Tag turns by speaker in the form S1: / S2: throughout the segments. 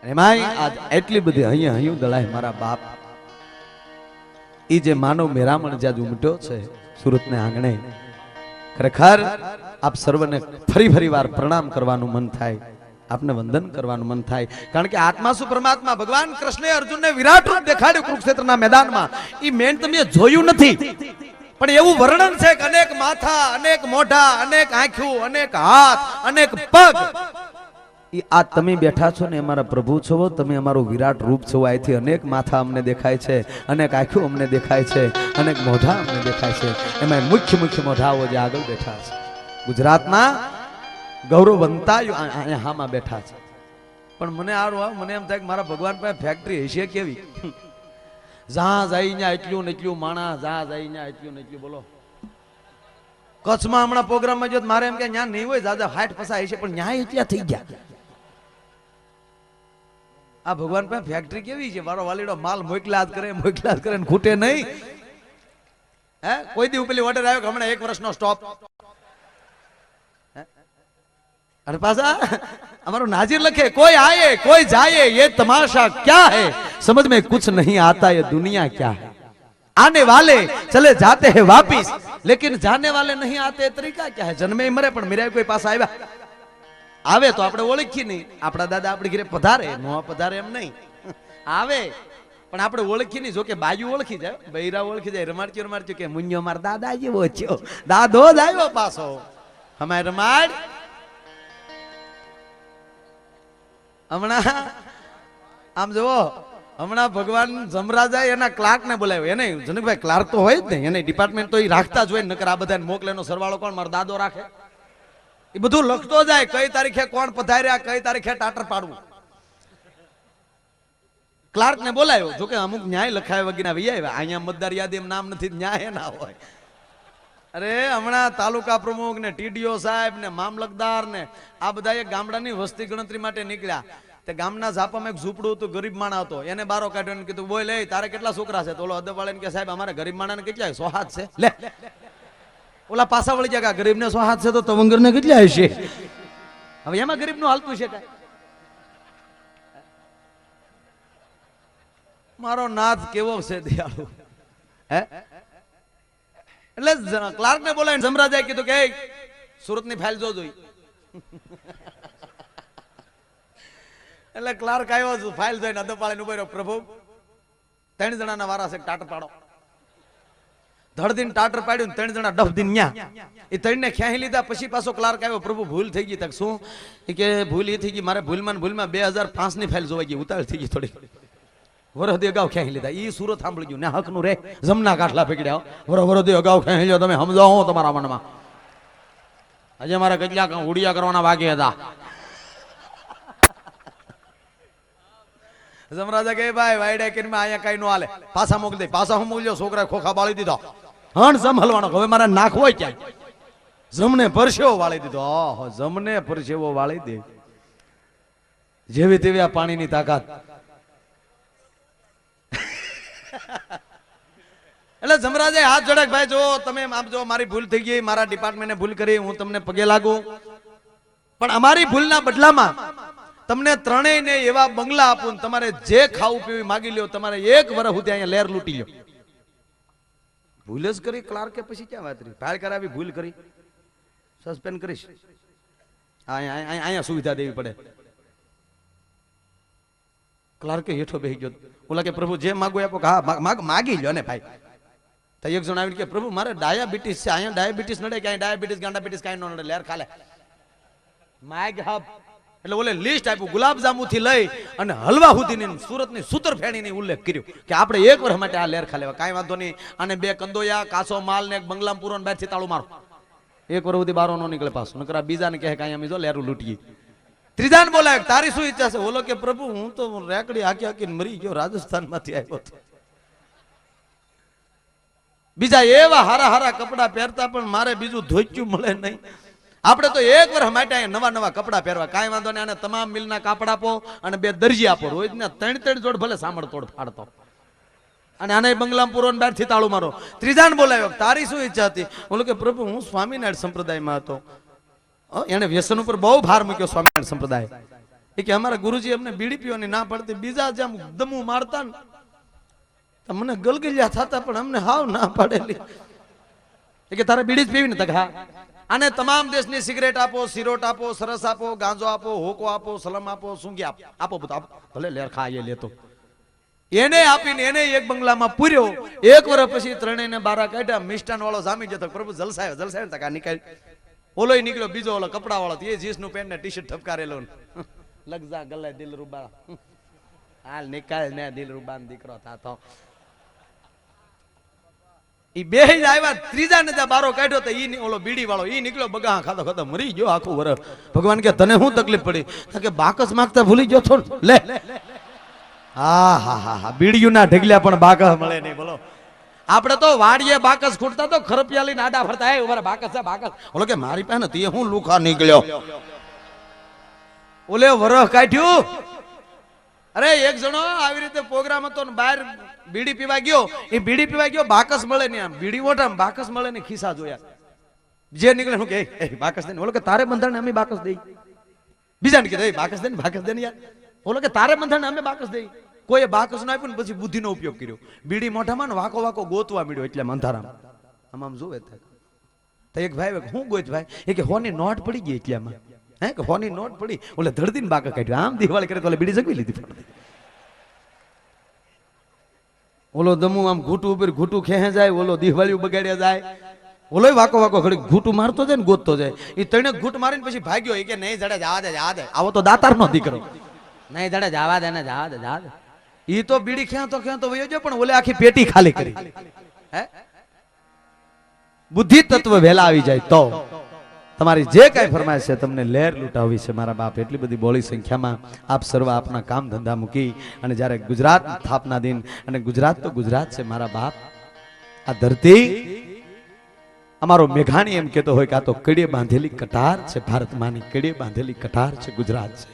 S1: એમાંય આજ એટલી બધી હૈયું દળાય મારા બાપ. એ જે માનવ મેરામણ જ્યાં ઉમટ્યો છે સુરતને આંગણે, ખરેખર આપ સર્વને ફરી વાર પ્રણામ કરવાનું મન થાય, આપને વંદન કરવાનું મન થાય. કારણ કે આત્મા શું પરમાત્મા ભગવાન કૃષ્ણે અર્જુનને વિરાટ રૂપ દેખાડ્યું કુરુક્ષેત્રના મેદાનમાં. એ મેં તમે જોયું નથી, પણ એવું વર્ણન છે કે અનેક માથા, અનેક મોઢા, અનેક આંખો, અનેક હાથ, અનેક પગ. આ તમે બેઠા છો ને અમારા પ્રભુ છો, તમે અમારું વિરાટ રૂપ છો. અહીંથી અનેક માથા અમને દેખાય છે, અનેક આંખો અમને દેખાય છે, અનેક મોઢા અમને દેખાય છે. એમાં મુખ્ય મોઢાઓ જે આગળ બેઠા છે, ગુજરાતના ગૌરવવંતા અહીંયા હામાં બેઠા છે. પણ મને એમ થાય કે મારા ભગવાન પાસે ફેક્ટરી હશે કેવી? જ્યાં જાય ત્યાં એટલું ને એટલું માણસ, જ્યાં જાય ત્યાં એટલું ને એટલું. બોલો કચ્છમાં હમણાં પ્રોગ્રામમાં જો મારે એમ કે ત્યાં નહીં હોય દાદા 60 50 હશે, પણ ત્યાં એટલા થઈ ગયા. આ ભગવાન પાસે ફેક્ટરી કેવી છે? મારો વાલીડો માલ મોકલા જ કરે ને ખૂટે નહીં. હે કોઈ દી પેલી ઓર્ડર આવ્યો કે હમણાં 1 વર્ષનો સ્ટોપ, अरे पासा हमारो नाजिर लखे कोई आए कोई जाए ये तमाशा क्या है, समझ में कुछ नहीं आता ये दुनिया क्या है. आने वाले चले जाते हैं वापिस, लेकिन जाने वाले नहीं आते तरीका क्या है. जन्मे मरे पण मेरा कोई पास आया आवे तो આપણે ઓળખી નહીં. આપણા દાદા આપણી ઘરે પધારે નો પધારે એમ નહીં, આવે પણ આપણે ઓળખી નહીં. જો કે બાજુ ઓળખી જાય, બૈરા ઓળખી જાય. રમાડ્યું કે મુન્યો માર દાદા જેવો થયો, દાદો જ આવ્યો પાછો. અમારે રમાડ હમણાં આમ જુઓ, હમણાં ભગવાન જમરાજા એના ક્લાર્ક ને બોલાવ્યો. એને જનકભાઈ ક્લાર્ક તો હોય જ ને, એને ડિપાર્ટમેન્ટ તો એ રાખતા જ હોય. નકર આ બધાને મોકલેનો સરવાળો કોણ? મારો દાદો રાખે. એ બધું લખતો જાય, કઈ તારીખે કોણ પધાર્યા, કઈ તારીખે ટાટર પાડવું. ક્લાર્ક ને બોલાવ્યો. જોકે અમુક ન્યાય લખાય વગેરે આવ્યા. અહીંયા મતદાર યાદી એમ નામ નથી, ન્યાય ના હોય. અરે હમણાં તાલુકા પ્રમુખ ને ટીડીઓ સાહેબ ને મામલતદાર ને આ બધા એક ગામડાની વસ્તી ગણતરી માટે નીકળ્યા. તે ગામના ઝાપામાં એક ઝૂંપડું હતું, ગરીબ માણા હતો. એને બારો કાઢ્યો ને કીધું બોલ એ તારે કેટલા છોકરા છે? તો ઓલો અદબવાળાને કે સાહેબ અમારે ગરીબ માણાને કેટલા? 100 હાથ છે. લે ઓલા પાછા વળી ગયા, ગરીબ ને 100 હાથ છે તો તવંગર ને કેટલા હશે? હવે એમાં ગરીબ નું હાલતું છે કાંઈ? મારો નાથ કેવો છે દયાળુ. હે એટલે ક્લાર્ક ને બોલાવીને જમરાજાએ કીધું કે સુરત ની ફાઇલ જોજો. એટલે ક્લાર્ક આવ્યો, ફાઇલ જોઈને અદપાળીને ઉભો રહ્યો. પ્રભુ 3 જણાના વારા છે, ટાટર પાડો. ધડદીને ટાટર પાડ્યું, 3 જણા ડફદીને ન્યા. એ 3 ને ખ્યાહી લીધા. પછી પાછો ક્લાર્ક આવ્યો. પ્રભુ ભૂલ થઈ ગઈ. તક શું? કે ભૂલ એ થઈ ગઈ, મારે ભૂલમાં 2005 ની ફાઇલ જોવાઈ ગઈ, ઉતાળ થઈ ગઈ થોડી. વરહદી અગાઉ ખેંચી લીધા. ઈ સુરત સાંભળી ગયું ને હક નું રે જમના કાટલા પકડ્યા. વરહદી અગાઉ ખેંચી લ્યો. તમે સમજાવો તમારા મનમાં. આજે મારા કેટલાક ઉડિયા કરવાના બાકી હતા. જમરાજા કે ભાઈ વાયડા કિન માં અહીંયા કઈ નો હાલે, પાછા મોકલી દે. પાછા હું મોકલ્યો. છોકરા ખોખા બાળી દીધો. હણ જમ હલવાનો. હવે મારે નાખવો ક્યાંય? જમને પરસેવો વાળી દીધો. ઓહો, જમને પરસેવો વાળી દે. જેવી તેવી આ પાણીની તાકાત. એટલે જમરાજે હાથ જોડે, ભાઈ જો તમે આમ જો મારી ભૂલ થઈ ગઈ, મારા ડિપાર્ટમેન્ટે ભૂલ કરી, હું તમને પગે લાગુ. પણ અમારી ભૂલના બદલામાં તમને ત્રણેયને એવા બંગલા આપું, તમારે જે ખાવું પીવું માગી લ્યો. તમારે 1 વર્ષ સુધી અહીંયા લહેર લૂટી લ્યો. ભૂલ જ કરી ક્લાર્કે, પછી ક્યાં વાત રહી? ફાઇલ કરાવી, ભૂલ કરી, સસ્પેન્ડ કરીશ. અહીંયા સુવિધા દેવી પડે. ક્લાર્કે હેઠો બેસી ગયો. ઓલા કે પ્રભુ જે માગો આપો. હા માગી લ્યો ને ભાઈ. તો એક જણ આવીને કે પ્રભુ મારે ડાયાબિટીસ છે. અહીંયા ડાયાબિટીસ નડે? ક્યાંય ડાયાબિટીસ ગાંડાબિટીસ કાંઈ ન નડે, લહેર ખાલે. માગ હબ એટલે ઓલે લિસ્ટ આપ્યું, ગુલાબજાંબુ થી લઈ અને હલવા સુધીની સુરતની સૂતર ફેણીની ઉલ્લેખ કર્યો કે આપણે 1 વર્ષ માટે આ લહેર ખાલેવા. કાંઈ વાંધો નહીં. અને 2 કંદોયા, કાસો માલ ને એક બંગલામ પૂરો ને બહારથી તાળું મારો. 1 વર્ષ સુધી બારો નો નીકળે પાછું. નકર બીજાને કહે કે અહીંયા અમે જો લહેરું લૂંટીએ. ત્રીજાને બોલાય, તારી શું ઈચ્છા છે? ઓલો કે પ્રભુ હું તો રેકડી હાકીને મરી ગયો, રાજસ્થાન માંથી આવ્યો હતો. બીજા એવા હારા કપડા પહેરતા, પણ મારે બીજું ધોચ્યું મળે નહીં. આપણે તો 1 વર્ષ માટે નવા કપડા પહેરવા. કાંઈ વાંધો નહીં. આને તમામ મિલના કાપડ આપો અને 2 દરજી આપો. રોજના 3 જોડ ભલે સાંભળ તોડ ફાડતો. અને આને બંગલામાં પૂરો બહારથી તાળું મારો. ત્રીજાને બોલાવ્યો. તારી શું ઈચ્છા હતી? બોલો કે પ્રભુ હું સ્વામિનારાયણ સંપ્રદાયમાં હતો. એને વ્યસન ઉપર બહુ ભાર મૂક્યો સ્વામિનારાયણ સંપ્રદાય. એ કે અમારા ગુરુજી અમને બીડી પીવાની ના પડતી, બીજા જેમ દમું મારતા ને તો મને ગલગલિયા થતા, પણ અમને હાવ ના પાડેલી. એ કે તારે બીડી જ પીવી ને? તક હા. આને તમામ દેશની સિગરેટ આપો, સિરોટ આપો, સરસ આપો, ગાંજો આપો, હોકો આપો, સલમ આપો, સૂંઘી આપો, આપો બધું આપો, ભલે લેર ખાઈએ લેતો. એને આપીને એને એક બંગલામાં પૂર્યો. એક વર્ષ પછી ત્રણેયને બારા કાઢ્યા. મિષ્ટાન વાળો જામી જતો, પ્રભુ જલસાયો જલસાયો ને તકા નીકળ. ઓલોય નીકળ્યો બીજો, ઓલો કપડા વાળો, એ જીન્સ નું પેન્ટ ને ટી શર્ટ ઠપકારેલો, લગજા ગલે દિલ રૂબા, હાલ નીકળ ને દિલ રૂબાન દીકરો થાતો. ઈ બે જ આવ્યા, ત્રીજા ને બારો કાઢ્યો તો ઈ ઓલો બીડી વાળો ઈ નીકળ્યો બગા ખાતો ખાતો મરી ગયો આખું વરસ. ભગવાન કે તને શું તકલીફ પડી? કે બાકસ માંગતા ભૂલી ગયો છો લે. હા હા હા હા, બીડીયું ના ઢગલ્યા પણ બાકસ મળે નહીં. બોલો આપણે તો વાડીએ બાકસ ખૂટતા તો ખરપિયા લઈને આડા ફરતા. એ ઉભા બાકસ છે બાકસ. ઓલો કે મારી પાસે નથી, હું લુખા નીકળ્યો. ઓલે વરહ કાઢ્યું. અરે એક જણો આવી રીતે પ્રોગ્રામ હતો ને બહાર બીડી પીવા ગયો. એ બીડી પીવા ગયો, બાકસ મળે નહીં. આમ બીડી ઓઢા બાકસ મળે નહીં, ખિસ્સા જોયા. જે નીકળે શું કે બાકસ દે. ઓલો કે તારે બંધારણે અમે બાકસ દઈ. બીજાને કીધું બાકસ દે ને, બાકસ દે ને યાર. ઓલો કે તારે બંધારણે અમે બાકસ દઈ. કોઈ બાકસ નો આપ્યું ને પછી બુદ્ધિનો ઉપયોગ કર્યો. બીડી મોઢામાં ને વાકો વાકો ગોતવા મળ્યો. એટલે અંધારામાં આમ આમ જોવે તો એક ભાઈ હું ગોત ભાઈ, એ કે હોની નોટ પડી ગઈ એટલામાં. હે કે હોની નોટ પડી. ઓલે ધરતી ને બાકા કાઢ્યો. આમ દિવાળી કરે તો બીડી જગવી લીધી. ઓલો દમુ આમ ઘૂંટું ઉપર ઘૂંટું ખેહે જાય. ઓલો દિવાળી બગાડ્યા જાય. ઓલો વાકો વાકો ઘડી ઘૂંટું મારતો જાય ને ગોતતો જાય. એ તણે ઘૂંટ મારીને પછી ભાગ્યો. એ કે નહીં જડે જવા દે જવા દે. આવો તો દાતાર નો દીકરો. નહીં જડે જવા દે ને જવા દે જવા દે. ઈ તો બીડી ખેંતો વયો જાય, પણ ઓલે આખી પેટી ખાલી કરી. હે બુદ્ધિ તત્વ વહેલા આવી જાય તો તમારી જે કઈ ફરમાઈશ છે તમને લેર લૂંટાવી છે મારા બાપ. એટલી બધી બોળી સંખ્યામાં આપ સર્વ આપના કામ ધંધા મૂકી અને જ્યારે ગુજરાત સ્થાપના દિન, અને ગુજરાત તો ગુજરાત છે મારા બાપ. આ ધરતી અમારો મેઘાણી એમ કેતો હોય કે આ તો કડીએ બાંધેલી કટાર છે. ભારતમાંની કડીએ બાંધેલી કટાર છે ગુજરાત છે.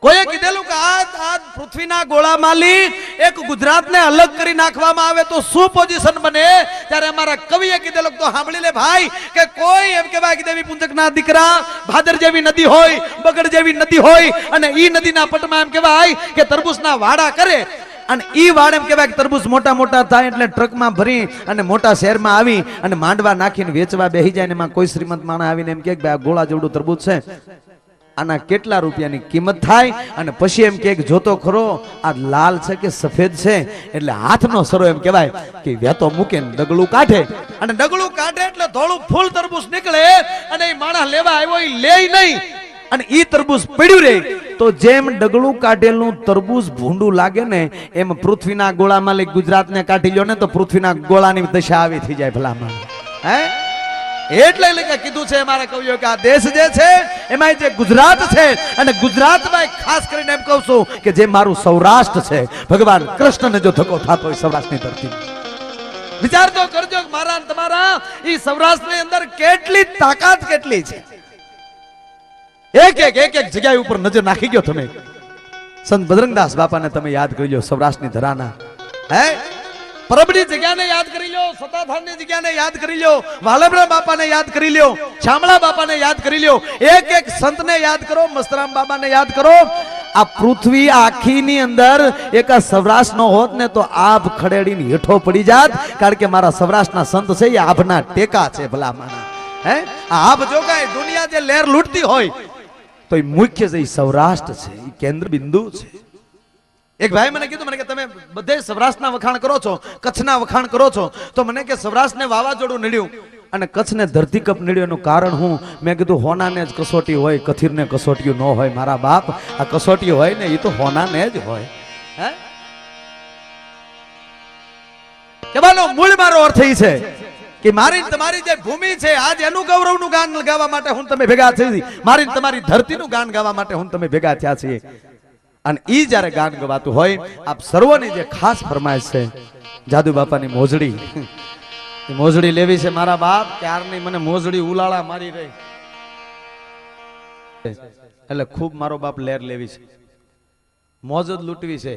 S1: કોઈએ કીધેલું કે આ પૃથ્વીના ગોળામાંથી એક ગુજરાતને અલગ કરી નાખવામાં આવે તો શું પોઝિશન બને? ત્યારે અમારા કવિએ કીધેલું તો સાંભળી લે ભાઈ, કે કોઈ એમ કહેવાય કે દેવી પુંજકના દીકરા ભાદર જેવી નદી હોય, બગડ જેવી નદી હોય, અને ઈ નદીના પટમાં એમ કહેવાય કે તરબૂચના વાડા કરે. અને ઈ વાડ એમ કહેવાય કે તરબૂચ મોટા મોટા થાય એટલે ટ્રકમાં ભરી અને મોટા શહેરમાં આવી અને માંડવા નાખીને વેચવા બેસી જાય. ને એમાં કોઈ શ્રીમંત માણસ આવીને એમ કે આ ગોળા જેવડું તરબૂચ છે, આના કેટલા રૂપિયાની કિંમત થાય? અને પછી એમ કે જોતો ખરો આ લાલ છે કે સફેદ છે? એટલે હાથનો સરો એમ કહેવાય કે વેતો મૂકે ને ડગલું કાઢે, અને ડગલું કાઢે એટલે ધોળું ફૂલ તરબૂચ નીકળે. અને એ માણસ લેવા આવ્યો એ લે નહીં, અને ઈ તરબૂચ પડ્યું રે. તો જેમ ડગલું કાઢેલું તરબૂચ ભૂંડું લાગે ને, એમ પૃથ્વીના ગોળામાં લઈ ગુજરાતને કાઢી લ્યો ને તો પૃથ્વીના ગોળાની દશા આવી થઈ જાય ભલામાં. હે એટલે કીધું છે મારા કવિઓ કે આ દેશ જે છે એમાં જે ગુજરાત છે, અને ગુજરાતમાં ખાસ કરીને એમ કહું છું કે જે મારું સૌરાષ્ટ્ર છે, ભગવાન કૃષ્ણને જો ધક્કો થતો હોય સૌરાષ્ટ્રની ધરતી, વિચાર તો કરજો મારા તમારા ઈ સૌરાષ્ટ્રની અંદર કેટલી તાકાત કેટલી છે. એક જગ્યા ઉપર નજર નાખી ગયો તમે, સંત બજરંગદાસ બાપાને તમે યાદ કરી લો, સૌરાષ્ટ્રની ધરાના. હે પરબની જગ્યાને યાદ કરી લો, સતાધારની જગ્યાને યાદ કરી લો, વાલભરા બાપાને યાદ કરી લો, શામળા બાપાને યાદ કરી લો, એક સંતને યાદ કરો, મસ્તરામ બાબાને યાદ કરો. આ પૃથ્વી આખીની અંદર એક સૌરાષ્ટ્ર નો હોત ને તો આભ ખડેડીને હેઠો પડી જાત. કારણ કે મારા સૌરાષ્ટ્રના સંત છે એ આભના ટેકા છે ભલા માના. હે આભ જો કાંઈ દુનિયા જે લહેર લૂંટતી હોય તો એ મુખ્ય છે સૌરાષ્ટ્ર છે, એ કેન્દ્ર બિંદુ છે. એક ભાઈ મને કીધું, મને કે તમે બધે સૌરાષ્ટ્રના વખાણ કરો છો, કચ્છના વખાણ કરો છો, તો મને કે સૌરાષ્ટ્રને વાવાઝોડું નડ્યું અને કચ્છને ધરતીકંપ નડ્યું, એનું કારણ હું? મેં કીધું હોનાને જ કસોટી હોય, કથિરને કસોટીયું ન હોય મારા બાપ. આ કસોટી હોય ને એ તો હોનાને જ હોય. હે કહેવાનો મૂળ મારો અર્થ એ છે કે મારી તમારી જે ભૂમિ છે આજ એનું ગૌરવનું ગાન ગાવા માટે હું તમે ભેગા થઈ, મારી તમારી ધરતીનું ગાન ગાવા માટે હું તમે ભેગા થયા છીએ. અને ઈ જ્યારે ગાન ગવાતું હોય, આપ સર્વની જે ખાસ ફરમાઈશ છે જાદુ બાપાની મોજડી, મોજડી લેવી છે મારા બાપ. ક્યારની મને મોજડી ઉલાળા મારી રહી, એટલે ખૂબ મારો બાપ લેર લેવી છે, મોજ જ લૂંટવી છે.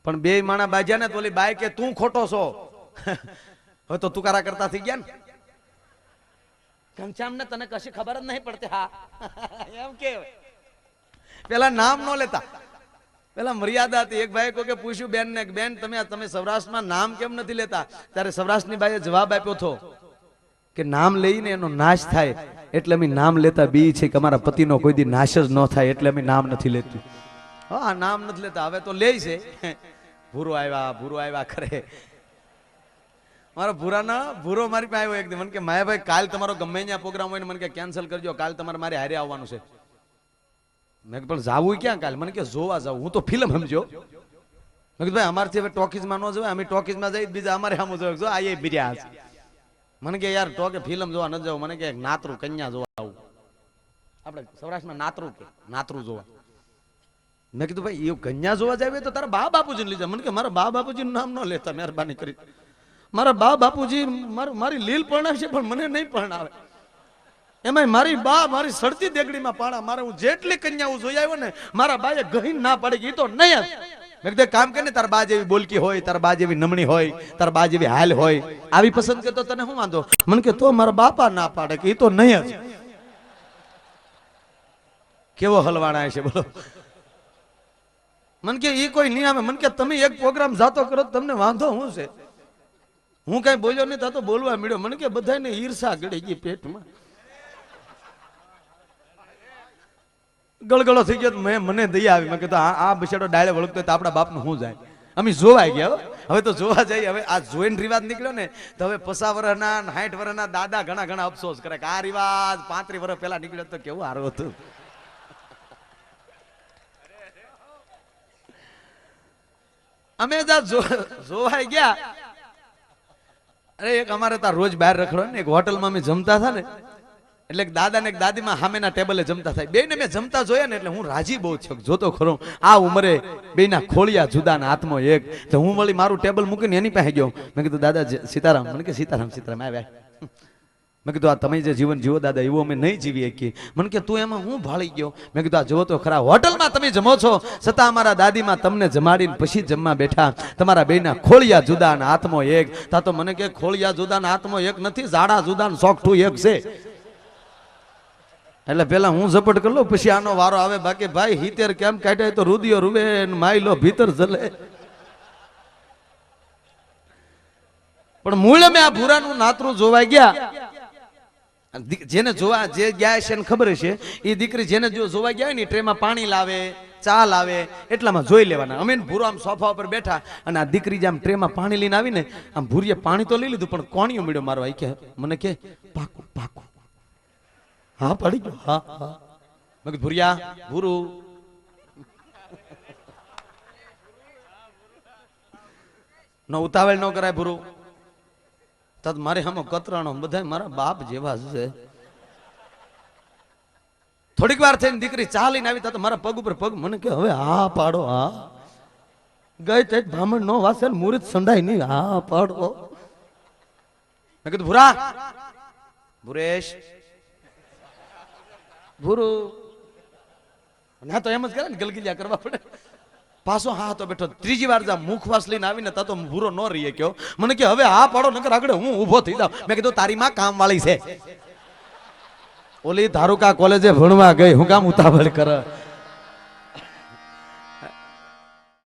S1: પણ બે માણા બાજ્યા ને તો ઓલી બાઈ કે તું ખોટો છો. હવે તો તુકારા કરતા થઈ ગયા ને, ઘનશ્યામ ને તને કશી ખબર જ નહીં પડતી. હા એમ કે પેલા નામ ન લેતા, પેલા મર્યાદા હતી. એક ભાઈ કોઈ પૂછ્યું બેન ને, બેન તમે સૌરાષ્ટ્રમાં નામ કેમ નથી લેતા? ત્યારે સૌરાષ્ટ્રની બાઈએ જવાબ આપ્યો હતો કે નામ લઈને એનો નાશ થાય એટલે અમે નામ લેતા બી છે કે અમારા પતિનો કોઈ દી નાશ જ ન થાય એટલે અમે નામ નથી લેતું. હા, નામ નથી લેતા. હવે તો લે છે, ભૂરો આવ્યા કરે. મારો ભૂરો મારી પાસે આવ્યો એકદમ, મને કે માયાભાઈ કાલ તમારો ગમે ત્યાં પ્રોગ્રામ હોય ને મને કે કેન્સલ કરજો, કાલ તમારે મારે હારે આવવાનું છે. મેં પણ જાવું ક્યાં કાલ? મને કે જોવા જાવ. હું તો ફિલ્મ સમજો. મેં કીધું ભાઈ અમારથી હવે ટોકીઝમાં ન જોવાય, અમે ટોકીઝમાં જઈ બીજા અમારે સામું જોવે. જો આ બીર્યા છે. મને કે યાર ટોકે ફિલ્મ જોવા ન જાવ. મને કે નાતરું કન્યા જોવા આવું. આપણે સૌરાષ્ટ્રમાં નાતરું જોવા. મેં કીધું ભાઈ એવું કન્યા જોવા જાય તો તારા બા બાપુજીને લીધા. મને કે મારા બા બાપુજીનું નામ ન લેતા મહેરબાની કરી. મારા બા બાપુજી મારી લીલ પરણાવશે પણ મને નહીં પરણાવે. એમાં મારી બા મારી સડતી દેગડીમાં પાણા મારે. હું જેટલી કન્યાઓ જોઈ આવ્યો ને મારા બાએ ગહીન ના પાડી કે એ તો નહીં જ. મેં કીધું કામ કરે ને, તારા બા જેવી બોલકી હોય, તારા બા જેવી નમણી હોય, તારા બા જેવી હાલ હોય, આવી પસંદ કરતો તને શું વાંધો? મને કે તો મારા બાપા ના પાડે કે એ તો નહીં જ. કેવો હલવાણા છે બોલો. મને કે એ કોઈ નહીં આવે. મને કે તમે એક પ્રોગ્રામ જાતો કરો તમને વાંધો શું છે? હું કઈ બોલ્યો નહીં તો બોલવા મળ્યો. મને કે બધાને ઈર્ષા ગળી ગઈ પેટમાં, ગળગળો થઈ ગયો. મને દયા આવી. મેં કીધું આ બિચારો ડાળે વળગતો તો આપણા બાપનું શું જાય? અમે જોવા ગયા. હવે તો જોવા જઈએ. હવે આ જોઈને રિવાજ નીકળ્યો ને તો હવે 50 વર્ષના 60 વર્ષના દાદા ઘણા અફસોસ કરે કે આ રિવાજ 35 વર્ષ પહેલા નીકળ્યો તો કેવું સારું હતું. અમે જોવાઈ ગયા. અરે એક અમારે ત્યાં રોજ બહાર રખડો ને, એક હોટલમાં અમે જમતા હતા ને, એટલે દાદા ને દાદીમાં સામેના ટેબલે જમતા થાય. બે ને મેં જમતા જોયા ને એટલે હું રાજી બહુ છું. જોતો ખરો આ ઉંમરે બેના ખોળિયા જુદા ના હાથમાં એક. તો હું વળી મારું ટેબલ મૂકીને એની પાસે ગયો. મેં કીધું દાદા સીતારામ. મને કે સીતારામ આવ્યા. મેં કીધું આ તમે જે જીવન જીવો દાદા એવું અમે નહીં જીવી શકીએ. મને કે તું એમાં હું ભાળી ગયો? મેં કીધું આ જુઓ તો ખરા, હોટલમાં તમે જમો છો છતાં અમારા દાદીમાં તમને જમાડીને પછી જમવા બેઠા. તમારા બેના ખોળિયા જુદા ના હાથમાં એક. તા તો મને કે ખોળિયા જુદા ના હાથમાં એક નથી, ઝાડા જુદા ને સોકઠું એક છે. એટલે પેલા હું ઝપટ કરી લઉં પછી આનો વારો આવે. બાકી ભાઈ 70 કેમ કાઢે તો રુદિયો રૂવે માયલો ભીતર જલે. પણ મૂળ મેં આ ભૂરાનું નાતરું જોવા ગયા. જેને જોવા જે ગયા છે એને ખબર છે. એ દીકરી જેને જો જોવા ગયા હોય ને ટ્રેમાં પાણી લાવે, ચા લાવે, એટલામાં જોઈ લેવાના. અમે ભૂરો આમ સોફા ઉપર બેઠા અને આ દીકરી જે આમ ટ્રેમાં પાણી લઈને આવીને આમ ભૂરીએ પાણી તો લઈ લીધું પણ કોણીઓ મળ્યો મારો. આઈ કે મને કે પાકું પાકું. હા પડી ગયો. હા હા. મેં કીધું ભૂરિયા ભૂરું નો ઉતાવળ ન કરાય. ભૂરું તદ મારે હમો કતરાણો બધા મારા બાપ જેવા છે. થોડીક વાર થઈને દીકરી ચાલીને આવી તો મારા પગ ઉપર પગ. મને કે હવે હા પાડો. હા ગઈ તે બ્રાહ્મણ નો વાસે મુહૂર્ત સંડાય નહીં. હા પાડો. મેં કીધું ભૂરા ભૂરેશ ભૂરું. ના તો એમ જ કરે ને, ગલગલિયા કરવા પડે. પાછો હા તો બેઠો. ત્રીજી વાર જા મુખવાસ લઈને આવીને તા તો ભૂરો ન રહીએ કયો. મને કે હવે હા પાડો નકર આગળ હું ઊભો થઈ જાઉં. મેં કીધું તારી માં કામ વાળી છે. ઓલી ધારુકા કોલેજે ભણવા ગઈ, હું કામ ઉતાવળ કરે?